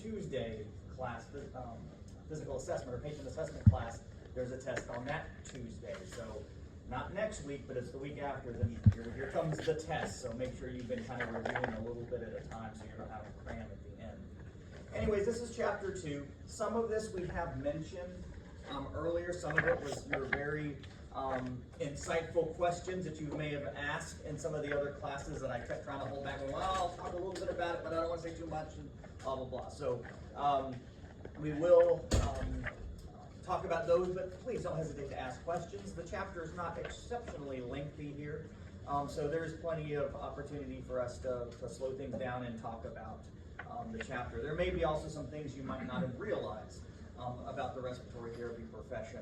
Tuesday class, physical assessment or patient assessment class, there's a test on that Tuesday. So not next week, but it's the week after, then here comes the test. So make sure you've been kind of reviewing a little bit at a time so you don't have a cram at the end. Anyways, this is chapter 2. Some of this we have mentioned earlier. Some of it was your very insightful questions that you may have asked in some of the other classes that I kept trying to hold back. Well, I'll talk a little bit about it, but I don't want to say too much and blah, blah, blah. So we will talk about those, but please don't hesitate to ask questions. The chapter is not exceptionally lengthy here, so there's plenty of opportunity for us to slow things down and talk about the chapter. There may be also some things you might not have realized about the respiratory therapy profession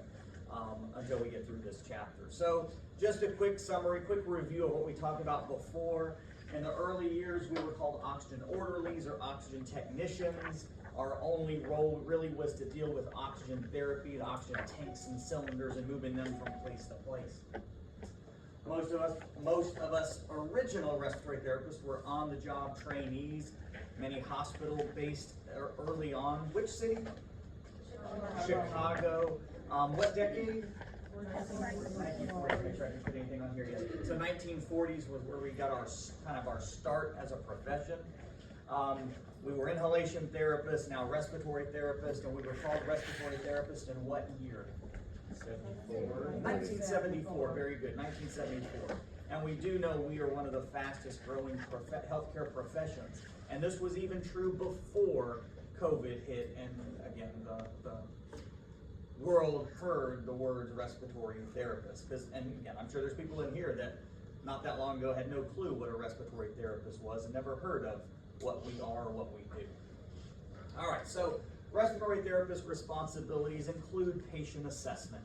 until we get through this chapter. So just a quick summary, quick review of what we talked about before. In the early years, we were called oxygen orderlies or oxygen technicians. Our only role really was to deal with oxygen therapy, the oxygen tanks and cylinders, and moving them from place to place. Most of us original respiratory therapists were on-the-job trainees, many hospital-based early on. Which city? Chicago. What decade? 1940s. Make sure I didn't put anything on here yet. So 1940s was where we got our start as a profession. We were inhalation therapists, now respiratory therapists, and we were called respiratory therapists in what year? 1974. Very good. 1974. And we do know we are one of the fastest growing healthcare professions. And this was even true before COVID hit, and again, the world heard the words respiratory therapist. And again, I'm sure there's people in here that not that long ago had no clue what a respiratory therapist was and never heard of what we are or what we do. All right, so respiratory therapist responsibilities include patient assessment,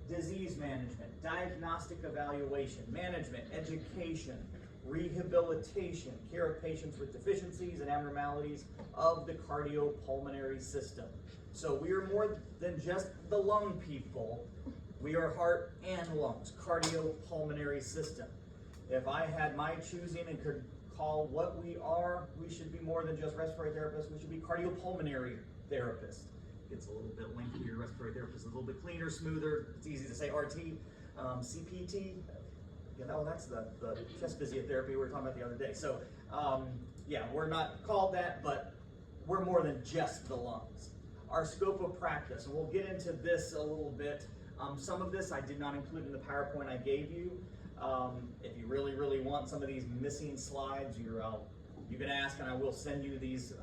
disease management, diagnostic evaluation, management, education, rehabilitation, care of patients with deficiencies and abnormalities of the cardiopulmonary system. So we are more than just the lung people. We are heart and lungs, cardiopulmonary system. If I had my choosing and could call what we are, we should be more than just respiratory therapists. We should be cardiopulmonary therapists. Gets a little bit lengthier. Respiratory therapist is a little bit cleaner, smoother. It's easy to say RT, CPT. You know, that's the chest physiotherapy we were talking about the other day. So yeah, we're not called that, but we're more than just the lungs. Our scope of practice, and we'll get into this a little bit. Some of this I did not include in the PowerPoint I gave you. If you really, really want some of these missing slides, you can ask, and I will send you these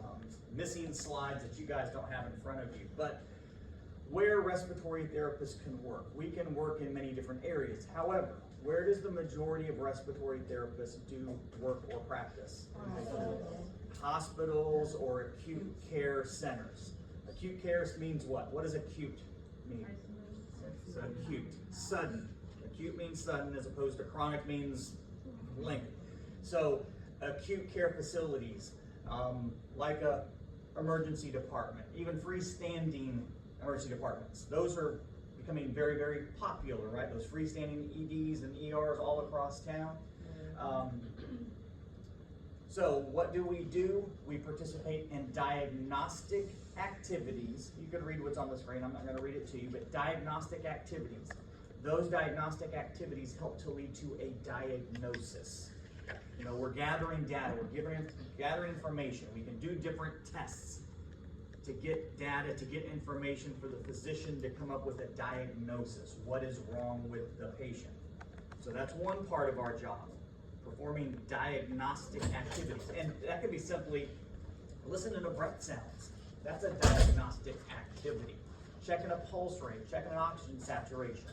missing slides that you guys don't have in front of you. But where respiratory therapists can work, we can work in many different areas. However, where does the majority of respiratory therapists do work or practice? Hospitals or acute care centers. Acute care means what? What does acute mean? So acute, sudden. Acute means sudden as opposed to chronic means lengthy. So acute care facilities, like a emergency department, even freestanding emergency departments. Those are becoming very, very popular, right? Those freestanding EDs and ERs all across town. So what do? We participate in diagnostic activities. You can read what's on the screen. I'm not going to read it to you, but diagnostic activities. Those diagnostic activities help to lead to a diagnosis. You know, we're gathering data, we're gathering information. We can do different tests to get data, to get information for the physician to come up with a diagnosis. What is wrong with the patient? So that's one part of our job, performing diagnostic activities. And that could be simply listening to breath sounds. That's a diagnostic activity. Checking a pulse rate, checking an oxygen saturation.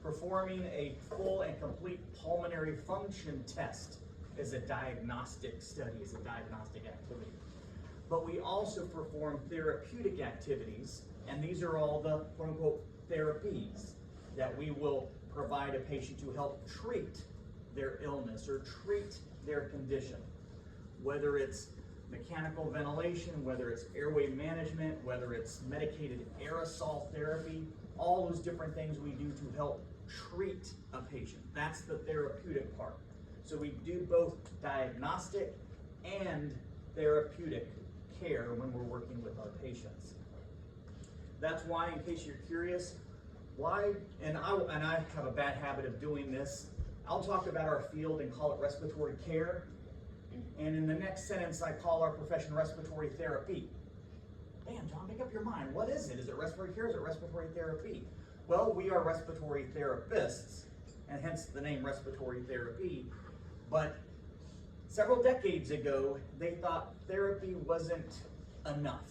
Performing a full and complete pulmonary function test is a diagnostic study, is a diagnostic activity. But we also perform therapeutic activities, and these are all the quote-unquote therapies that we will provide a patient to help treat their illness or treat their condition. Whether it's mechanical ventilation, whether it's airway management, whether it's medicated aerosol therapy, all those different things we do to help treat a patient. That's the therapeutic part. So we do both diagnostic and therapeutic care when we're working with our patients. That's why, in case you're curious, why, and I have a bad habit of doing this, I'll talk about our field and call it respiratory care, and in the next sentence I call our profession respiratory therapy. Damn, John, make up your mind. What is it? Is it respiratory care? Is it respiratory therapy? Well, we are respiratory therapists, and hence the name respiratory therapy. But several decades ago, they thought therapy wasn't enough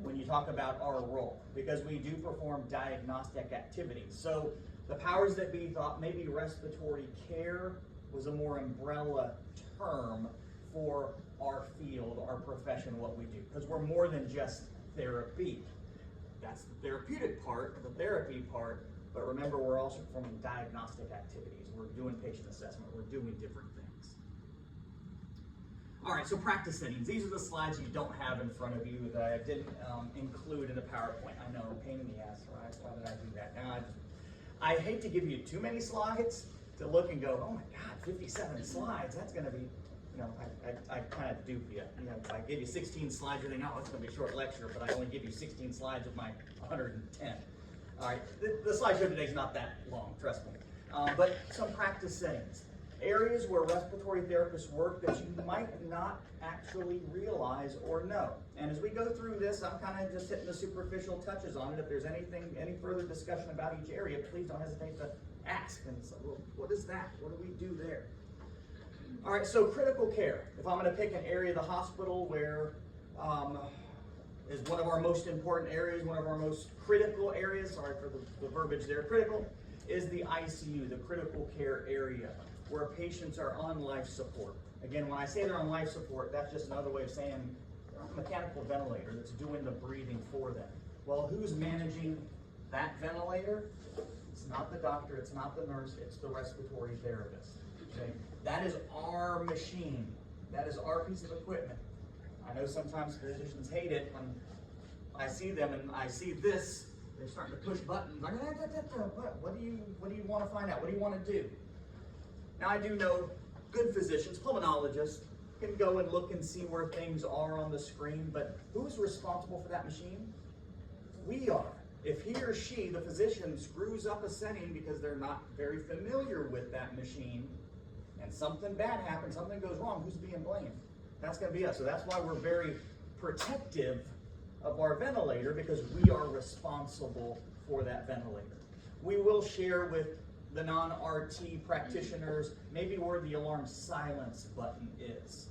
when you talk about our role, because we do perform diagnostic activities. So the powers that be thought maybe respiratory care was a more umbrella term for our field, our profession, what we do, because we're more than just therapy. That's the therapeutic part, the therapy part, but remember, we're also performing diagnostic activities. We're doing patient assessment, we're doing different things. All right, so practice settings. These are the slides you don't have in front of you that I didn't include in the PowerPoint. I know, pain in the ass, right? Why did I do that? Now, I hate to give you too many slides to look and go, oh my God, 57 slides, that's gonna be, you know, I kind of dupe you. You know, if I give you 16 slides, you think, oh, it's gonna be a short lecture, but I only give you 16 slides of my 110. All right, the slideshow today is not that long, trust me. But some practice settings. Areas where respiratory therapists work that you might not actually realize or know. And as we go through this, I'm kind of just hitting the superficial touches on it. If there's any further discussion about each area, please don't hesitate to ask. And so, well, what is that? What do we do there? All right, so critical care. If I'm going to pick an area of the hospital where is one of our most important areas, one of our most critical areas, sorry for the verbiage there, critical, is the ICU, the critical care area, where patients are on life support. Again, when I say they're on life support, that's just another way of saying they're on a mechanical ventilator that's doing the breathing for them. Well, who's managing that ventilator? It's not the doctor, it's not the nurse, it's the respiratory therapist. Okay? That is our machine. That is our piece of equipment. I know sometimes physicians hate it when I see them and I see this, they're starting to push buttons. Like, what do you want to find out? What do you want to do? Now, I do know good physicians, pulmonologists, can go and look and see where things are on the screen, but who's responsible for that machine? We are. If he or she, the physician, screws up a setting because they're not very familiar with that machine, and something bad happens, something goes wrong, who's being blamed? That's going to be us. So that's why we're very protective of our ventilator, because we are responsible for that ventilator. We will share with the non-RT practitioners maybe where the alarm silence button is.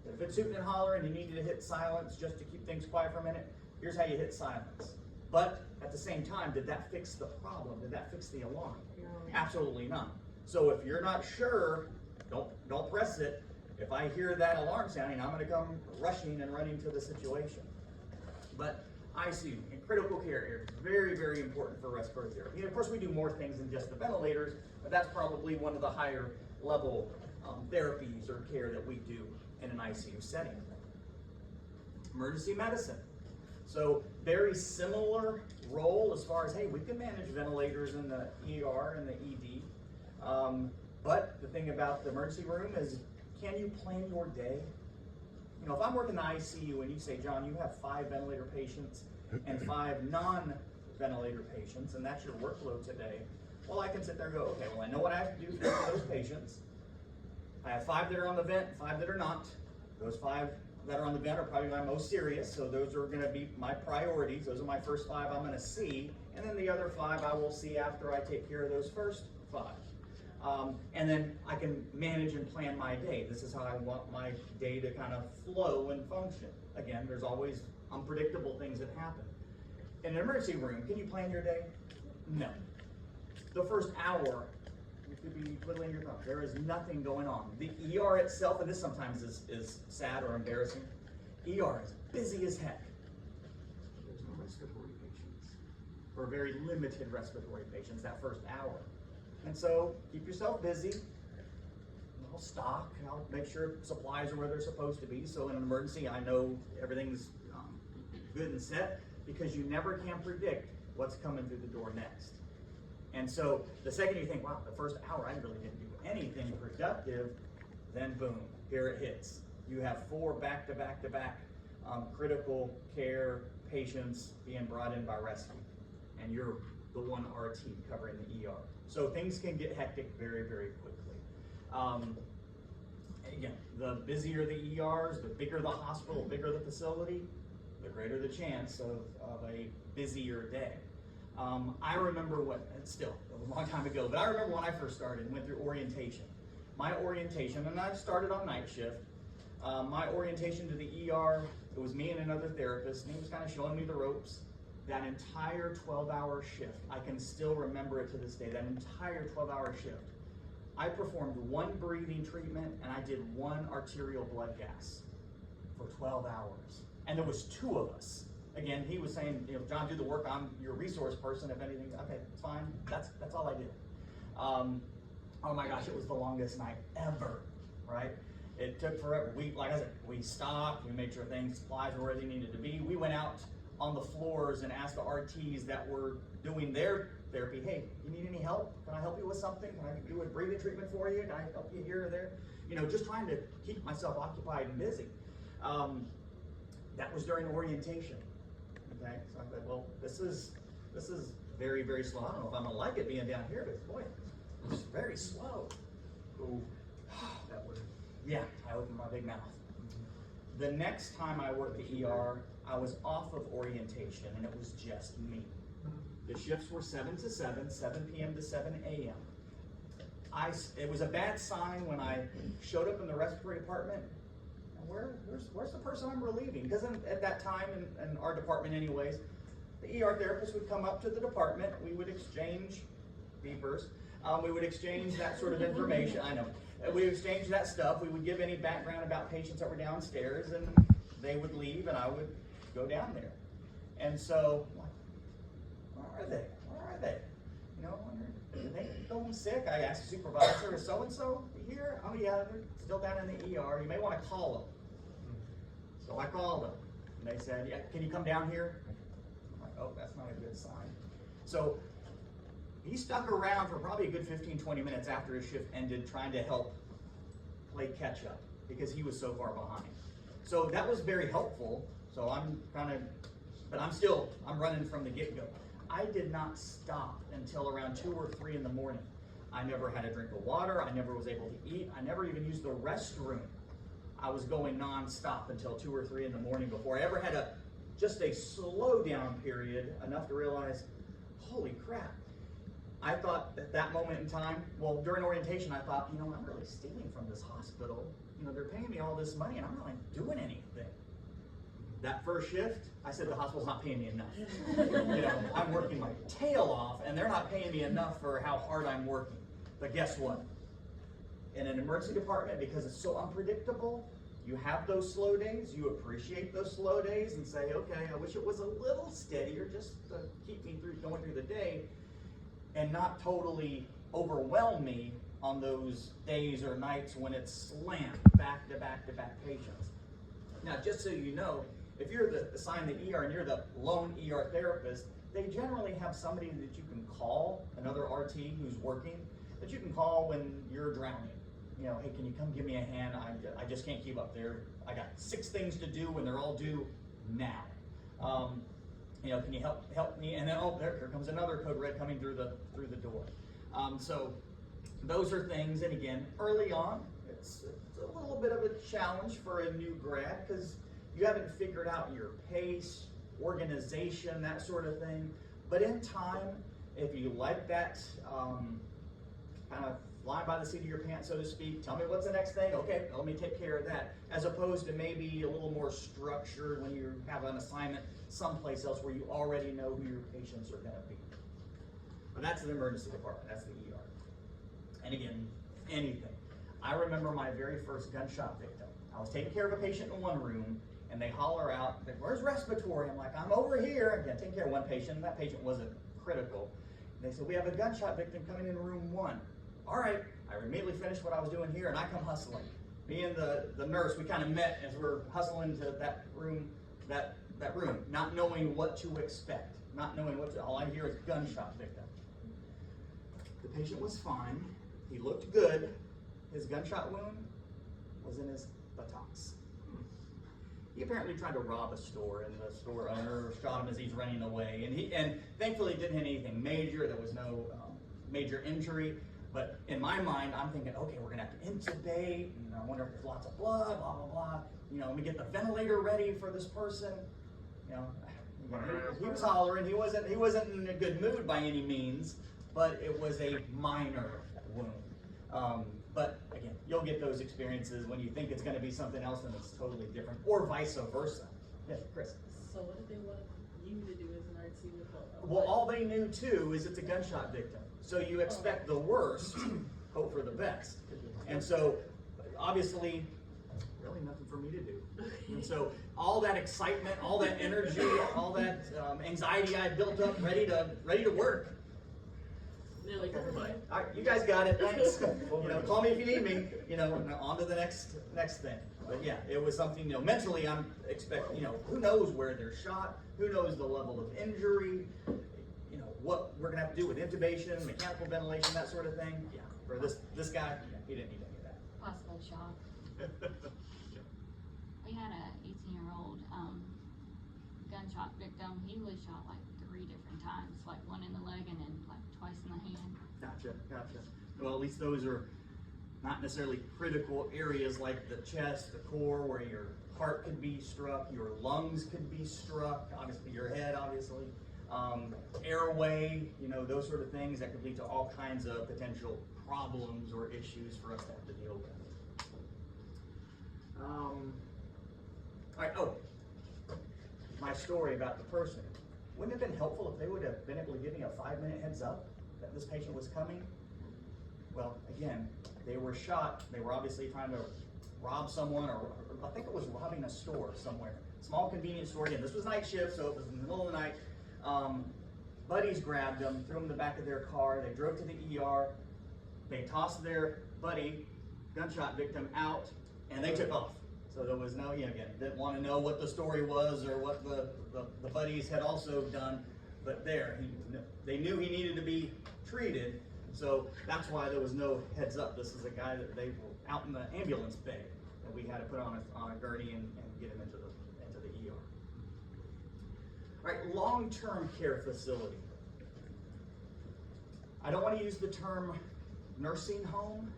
If it's hooting and hollering and you need to hit silence just to keep things quiet for a minute, here's how you hit silence. But at the same time, did that fix the problem? Did that fix the alarm? No. Absolutely not. So if you're not sure, don't press it. If I hear that alarm sounding, I'm going to come rushing and running to the situation. But ICU and critical care areas, very, very important for respiratory therapy. And of course, we do more things than just the ventilators, but that's probably one of the higher level therapies or care that we do in an ICU setting. Emergency medicine. So very similar role as far as, hey, we can manage ventilators in the ER and the ED. But the thing about the emergency room is, can you plan your day? You know, if I'm working the ICU and you say, John, you have 5 ventilator patients and 5 non-ventilator patients, and that's your workload today, well, I can sit there and go, okay, well, I know what I have to do for those patients. I have 5 that are on the vent, 5 that are not. Those 5 that are on the vent are probably my most serious, so those are going to be my priorities. Those are my first 5 I'm going to see, and then the other 5 I will see after I take care of those first 5. And then I can manage and plan my day. This is how I want my day to kind of flow and function. Again, there's always unpredictable things that happen. In an emergency room, can you plan your day? No. The first hour, you could be twiddling your thumb. There is nothing going on. The ER itself, and this sometimes is sad or embarrassing, ER is busy as heck. There's no respiratory patients, or very limited respiratory patients that first hour. And so keep yourself busy. I'll stock, and I'll make sure supplies are where they're supposed to be. So in an emergency, I know everything's good and set, because you never can predict what's coming through the door next. And so the second you think, wow, the first hour I really didn't do anything productive, then boom, here it hits. You have 4 back-to-back-to-back critical care patients being brought in by rescue, and you're the one RT covering the ER. So things can get hectic very, very quickly. Again, the busier the ERs, the bigger the hospital, bigger the facility, the greater the chance of a busier day. I remember still, it was a long time ago, but I remember when I first started and went through orientation. My orientation, and I started on night shift, my orientation to the ER, it was me and another therapist, and he was kind of showing me the ropes. That entire 12-hour shift, I can still remember it to this day, that entire 12-hour shift. I performed one breathing treatment and I did one arterial blood gas for 12 hours. And there was 2 of us. Again, he was saying, John, do the work, I'm your resource person, if anything, okay, it's fine, that's all I did. Oh my gosh, it was the longest night ever, right? It took forever. Like I said, we stopped, we made sure supplies were where they needed to be. We went out on the floors and asked the RTs that were doing their therapy, hey, you need any help? Can I help you with something? Can I do a breathing treatment for you? Can I help you here or there? Just trying to keep myself occupied and busy. That was during orientation. Okay, so I said, well, this is very, very slow. I don't know if I'm gonna like it being down here, but boy, it's very slow. Ooh, that was, yeah, I opened my big mouth. The next time I worked the ER, I was off of orientation and it was just me. The shifts were 7 to 7, 7 p.m. to 7 a.m. It was a bad sign when I showed up in the respiratory department. And where's the person I'm relieving? Because at that time, in our department anyways, the ER therapist would come up to the department. We would exchange beepers. We would exchange that sort of information. I know. We would exchange that stuff. We would give any background about patients that were downstairs, and they would leave, and I would go down there. And so, where are they? Where are they? Did they go home sick? I asked the supervisor, is so-and-so here? Oh yeah, they're still down in the ER. You may want to call them. So I called them, and they said, yeah, can you come down here? I'm like, oh, that's not a good sign. So he stuck around for probably a good 15, 20 minutes after his shift ended, trying to help play catch up because he was so far behind. So that was very helpful. So I'm running from the get-go. I did not stop until around 2 or 3 in the morning. I never had a drink of water. I never was able to eat. I never even used the restroom. I was going non-stop until 2 or 3 in the morning before I ever had just a slow down period enough to realize, holy crap. I thought at that moment in time, well, during orientation, I thought, I'm really stealing from this hospital. They're paying me all this money and I'm not doing anything. That first shift, I said the hospital's not paying me enough. I'm working my tail off and they're not paying me enough for how hard I'm working. But guess what? In an emergency department, because it's so unpredictable, you have those slow days, you appreciate those slow days and say, okay, I wish it was a little steadier just to keep me going through the day and not totally overwhelm me on those days or nights when it's slammed back to back to back patients. Now, just so you know, if you're assigned the ER and you're the lone ER therapist, they generally have somebody that you can call, another RT who's working, that you can call when you're drowning. Hey, can you come give me a hand? I just can't keep up there. I got 6 things to do and they're all due now. Can you help me? And then, here comes another code red coming through the door. So those are things, and again, early on, it's a little bit of a challenge for a new grad because you haven't figured out your pace, organization, that sort of thing. But in time, if you like that kind of fly by the seat of your pants, so to speak, tell me what's the next thing, okay, let me take care of that, as opposed to maybe a little more structured when you have an assignment someplace else where you already know who your patients are going to be. But that's the emergency department, that's the ER. And again, anything. I remember my very first gunshot victim. I was taking care of a patient in one room, and they holler out, where's respiratory? I'm like, I'm over here. Again, taking care of one patient, and that patient wasn't critical. And they said, we have a gunshot victim coming in room 1. All right, I immediately finished what I was doing here, and I come hustling. Me and the nurse, we kind of met as we're hustling to that room, that room, not knowing what to expect, not knowing all I hear is gunshot victim. The patient was fine. He looked good. His gunshot wound was in his buttocks. He apparently tried to rob a store, and the store owner shot him as he's running away. And thankfully didn't hit anything major. There was no major injury. But in my mind, I'm thinking, okay, we're gonna have to intubate, and I wonder if there's lots of blood, blah blah blah. You know, let me get the ventilator ready for this person. You know, he was hollering. He wasn't in a good mood by any means, but it was a minor wound. But again, you'll get those experiences when you think it's going to be something else and it's totally different, or vice versa. Yes, Chris. So what did they want you to do as an RT with Well, all they knew too is it's a gunshot victim. So you expect the worst, hope for the best. And so obviously, really nothing for me to do. And so all that excitement, all that energy, all that anxiety I built up, ready to work. They're like, never mind. All right, you guys got it. Thanks. You know, call me if you need me. You know, on to the next thing. But yeah, it was something. You know, mentally, I'm expecting. You know, who knows where they're shot? Who knows the level of injury? You know, what we're gonna have to do with intubation, mechanical ventilation, that sort of thing. Yeah, for this guy, he didn't need any of that. Possible shock. We had a 18-year-old gunshot victim. He was shot like 3 different times, like one in the leg and then like twice in the hand. Gotcha. Well, at least those are not necessarily critical areas like the chest, the core, where your heart could be struck, your lungs could be struck, obviously your head, obviously. Airway, you know, those sort of things that could lead to all kinds of potential problems or issues for us to have to deal with. All right, my story about the person. Wouldn't it have been helpful if they would have been able to give me a 5-minute heads up that this patient was coming? Well, again, they were shot. They were obviously trying to rob someone, or I think it was robbing a store somewhere. Small convenience store. Again, this was night shift, so it was in the middle of the night. Buddies grabbed them, threw them in the back of their car. They drove to the ER. They tossed their buddy, gunshot victim, out, and they took off. So there was no, again, didn't want to know what the story was or what the buddies had also done, but they knew he needed to be treated, so that's why there was no heads up. This is a guy that they were out in the ambulance bay that we had to put on a gurney and get him into the ER. All right, long-term care facility. I don't want to use the term nursing home.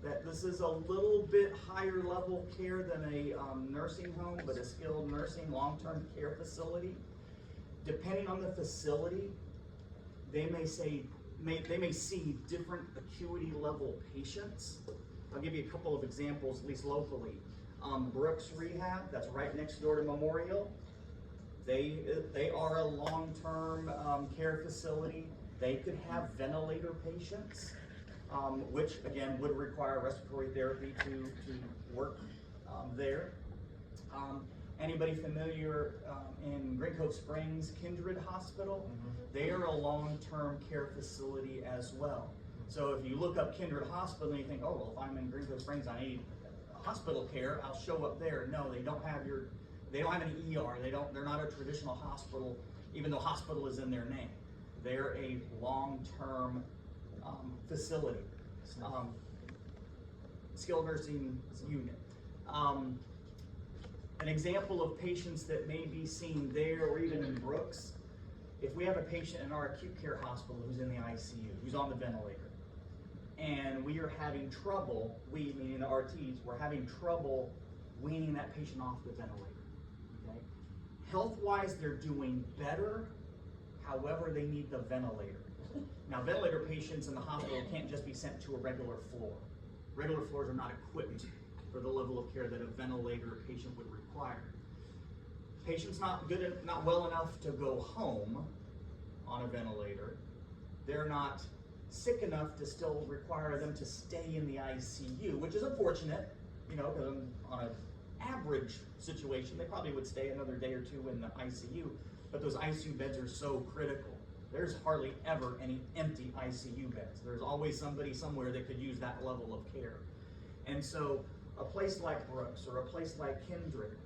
That this is a little bit higher level care than a nursing home, but a skilled nursing long-term care facility. Depending on the facility, they may see different acuity level patients. I'll give you a couple of examples, at least locally. Brooks Rehab, that's right next door to Memorial. They are a long-term care facility. They could have ventilator patients. Which again would require respiratory therapy to work there. Anybody familiar in Great Cove Springs, Kindred Hospital? They are a long-term care facility as well. So if you look up Kindred Hospital and you think, oh, well, if I'm in Great Cove Springs, I need hospital care, I'll show up there. No, they don't have an ER. They're not a traditional hospital, even though hospital is in their name. They're a long-term facility, skilled nursing unit. An example of patients that may be seen there or even in Brooks, if we have a patient in our acute care hospital who's in the ICU, who's on the ventilator, and we are having trouble, we meaning the RTs, we're having trouble weaning that patient off the ventilator. Okay? Health-wise, they're doing better, however, they need the ventilator. Now, ventilator patients in the hospital can't just be sent to a regular floor. Regular floors are not equipped for the level of care that a ventilator patient would require. Patient's not well enough to go home on a ventilator. They're not sick enough to still require them to stay in the ICU, which is unfortunate, you know, because on an average situation, they probably would stay another day or two in the ICU, but those ICU beds are so critical. There's hardly ever any empty ICU beds. There's always somebody somewhere that could use that level of care. And so a place like Brooks or a place like Kindred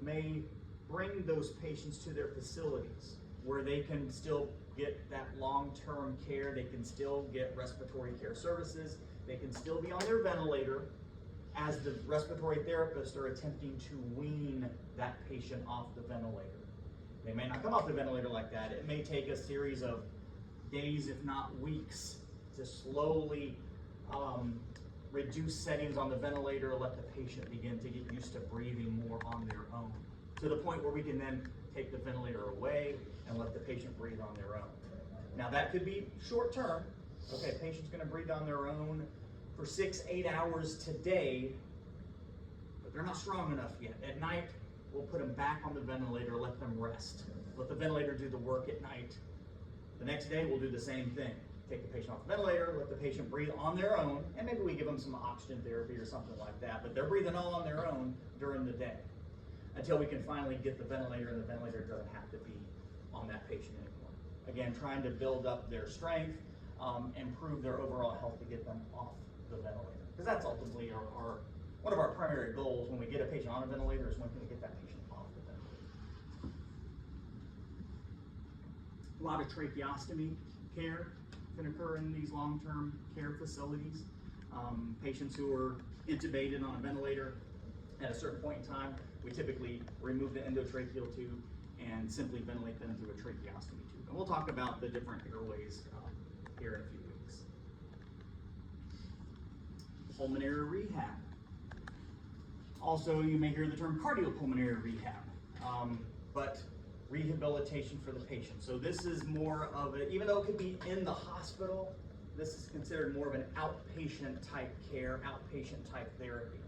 may bring those patients to their facilities where they can still get that long-term care, they can still get respiratory care services, they can still be on their ventilator, as the respiratory therapists are attempting to wean that patient off the ventilator. They may not come off the ventilator like that. It may take a series of days, if not weeks, to slowly reduce settings on the ventilator, let the patient begin to get used to breathing more on their own, to the point where we can then take the ventilator away and let the patient breathe on their own. Now that could be short term. Okay, patient's gonna breathe on their own for 6-8 hours today, but they're not strong enough yet. At night, we'll put them back on the ventilator, let them rest. Let the ventilator do the work at night. The next day, we'll do the same thing. Take the patient off the ventilator, let the patient breathe on their own, and maybe we give them some oxygen therapy or something like that, but they're breathing all on their own during the day until we can finally get the ventilator, and the ventilator doesn't have to be on that patient anymore. Again, trying to build up their strength, improve their overall health to get them off the ventilator. Because that's ultimately one of our primary goals when we get a patient on a ventilator is when can we get that patient off the ventilator. A lot of tracheostomy care can occur in these long-term care facilities. Patients who are intubated on a ventilator at a certain point in time, we typically remove the endotracheal tube and simply ventilate them through a tracheostomy tube. And we'll talk about the different airways here in a few weeks. Pulmonary rehab. Also, you may hear the term cardiopulmonary rehab, but rehabilitation for the patient. So this is more of a, even though it could be in the hospital, this is considered more of an outpatient type care, outpatient type therapy,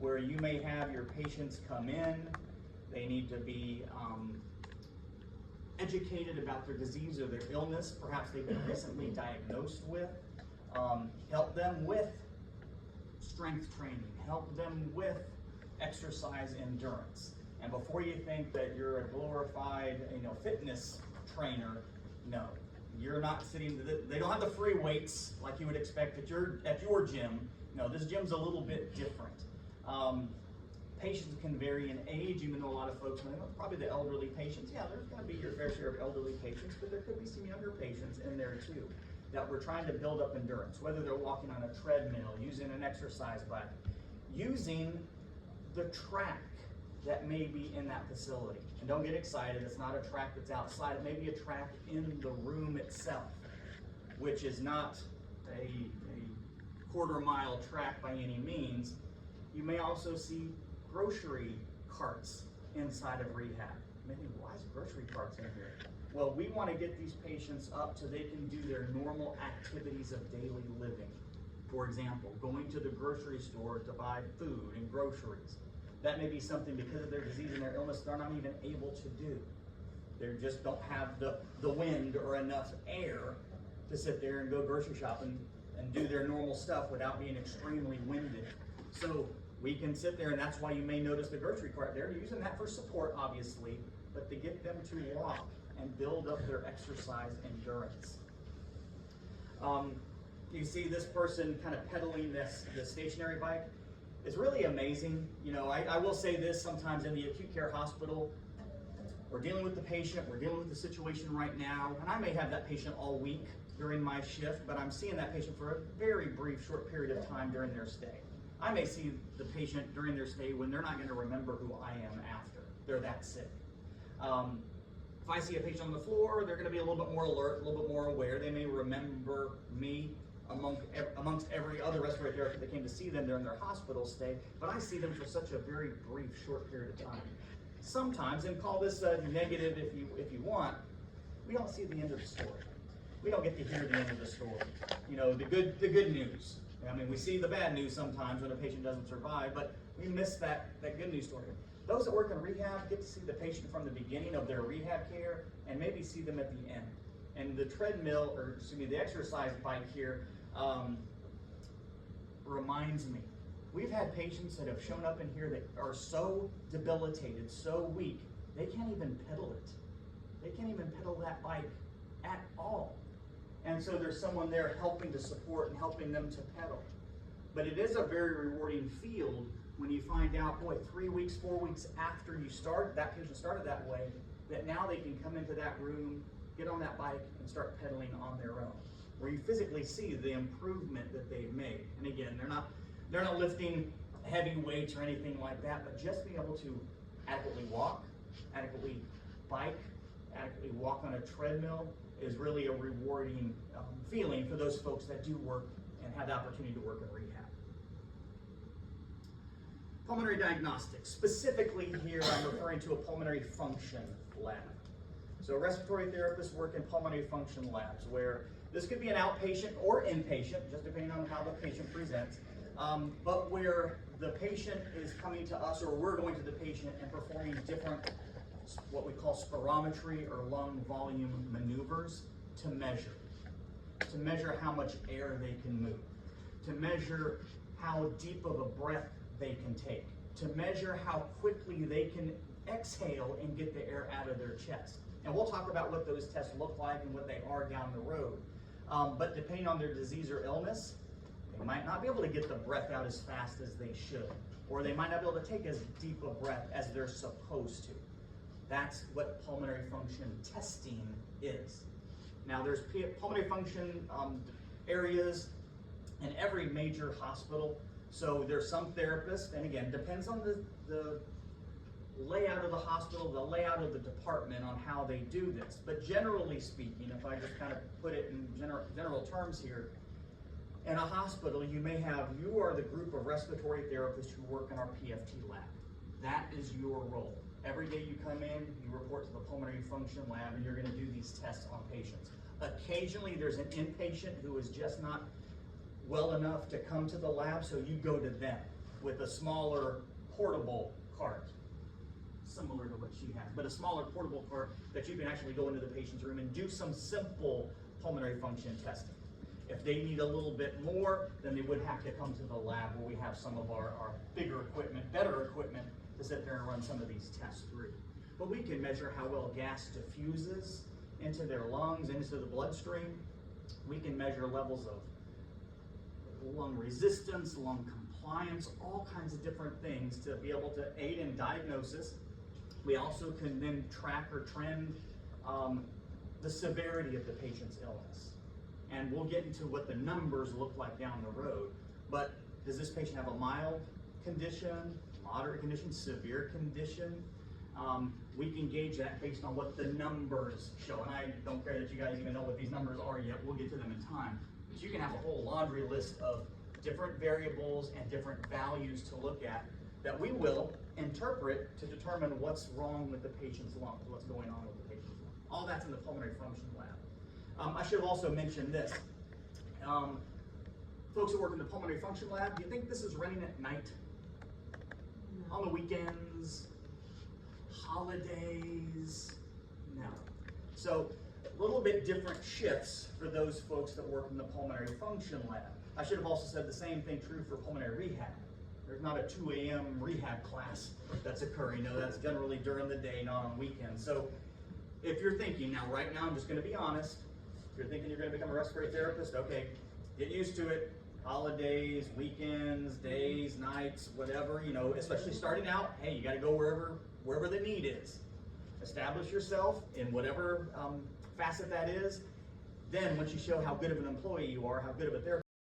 where you may have your patients come in, they need to be educated about their disease or their illness, perhaps they've been recently diagnosed with, help them with strength training, help them with exercise endurance. And before you think that you're a glorified, fitness trainer, no, you're not sitting. They don't have the free weights like you would expect at your gym. No, this gym's a little bit different. Patients can vary in age, even though a lot of folks know probably the elderly patients. Yeah, there's going to be your fair share of elderly patients, but there could be some younger patients in there too that we're trying to build up endurance, whether they're walking on a treadmill, using an exercise bike, using the track that may be in that facility. And don't get excited, it's not a track that's outside, it may be a track in the room itself, which is not a quarter-mile track by any means. You may also see grocery carts inside of rehab. Maybe, why is grocery carts in here? Well, we want to get these patients up so they can do their normal activities of daily living. For example, going to the grocery store to buy food and groceries. That may be something, because of their disease and their illness, they're not even able to do. They just don't have the wind or enough air to sit there and go grocery shopping and do their normal stuff without being extremely winded. So we can sit there, and that's why you may notice the grocery cart there. You're using that for support, obviously, but to get them to walk and build up their exercise endurance. You see this person kind of pedaling this stationary bike. It's really amazing. I will say this, sometimes in the acute care hospital, we're dealing with the patient, we're dealing with the situation right now, and I may have that patient all week during my shift, but I'm seeing that patient for a very brief, short period of time during their stay. I may see the patient during their stay when they're not going to remember who I am after. They're that sick. If I see a patient on the floor, they're going to be a little bit more alert, a little bit more aware. They may remember me amongst every other respiratory therapist that came to see them during their hospital stay, but I see them for such a very brief, short period of time. Sometimes, and call this a negative if you want, we don't see the end of the story. We don't get to hear the end of the story. The good news. I mean, we see the bad news sometimes when a patient doesn't survive, but we miss that good news story. Those that work in rehab get to see the patient from the beginning of their rehab care and maybe see them at the end. And the treadmill, the exercise bike here reminds me. We've had patients that have shown up in here that are so debilitated, so weak, they can't even pedal it. They can't even pedal that bike at all. And so there's someone there helping to support and helping them to pedal. But it is a very rewarding field when you find out, 3 weeks, 4 weeks after that patient started that way, that now they can come into that room, get on that bike, and start pedaling on their own. Where you physically see the improvement that they've made. And again, they're not lifting heavy weights or anything like that, but just being able to adequately walk, adequately bike, adequately walk on a treadmill is really a rewarding feeling for those folks that do work and have the opportunity to work in rehab. Pulmonary diagnostics. Specifically here, I'm referring to a pulmonary function lab. So respiratory therapists work in pulmonary function labs where this could be an outpatient or inpatient, just depending on how the patient presents, but where the patient is coming to us or we're going to the patient and performing different, what we call spirometry or lung volume maneuvers to measure how much air they can move, to measure how deep of a breath they can take, to measure how quickly they can exhale and get the air out of their chest. And we'll talk about what those tests look like and what they are down the road. But depending on their disease or illness, they might not be able to get the breath out as fast as they should, or they might not be able to take as deep a breath as they're supposed to. That's what pulmonary function testing is. Now there's pulmonary function areas in every major hospital. So there's some therapists, and again, depends on the layout of the hospital, the layout of the department on how they do this. But generally speaking, if I just kind of put it in general terms here, in a hospital, you are the group of respiratory therapists who work in our PFT lab. That is your role. Every day you come in, you report to the pulmonary function lab, and you're going to do these tests on patients. Occasionally, there's an inpatient who is just not well enough to come to the lab, so you go to them with a smaller portable cart, similar to what she has, but a smaller portable cart that you can actually go into the patient's room and do some simple pulmonary function testing. If they need a little bit more, then they would have to come to the lab where we have some of our bigger equipment, better equipment to sit there and run some of these tests through. But we can measure how well gas diffuses into their lungs, into the bloodstream. We can measure levels of lung resistance, lung compliance, all kinds of different things to be able to aid in diagnosis. We also can then track or trend the severity of the patient's illness. And we'll get into what the numbers look like down the road. But does this patient have a mild condition, moderate condition, severe condition? We can gauge that based on what the numbers show. And I don't care that you guys even know what these numbers are yet. We'll get to them in time. But you can have a whole laundry list of different variables and different values to look at that we will interpret to determine what's wrong with the patient's lungs, what's going on with the patient's lungs. All that's in the pulmonary function lab. I should have also mentioned this. Folks who work in the pulmonary function lab, do you think this is running at night? No. On the weekends? Holidays? No. So a little bit different shifts for those folks that work in the pulmonary function lab. I should have also said the same thing true for pulmonary rehab. There's not a 2 a.m. rehab class that's occurring. No, that's generally during the day, not on weekends. So if you're thinking, now right now I'm just going to be honest, if you're thinking you're going to become a respiratory therapist, okay, get used to it. Holidays, weekends, days, nights, whatever, especially starting out, hey, you got to go wherever the need is. Establish yourself in whatever facet that is. Then once you show how good of an employee you are, how good of a therapist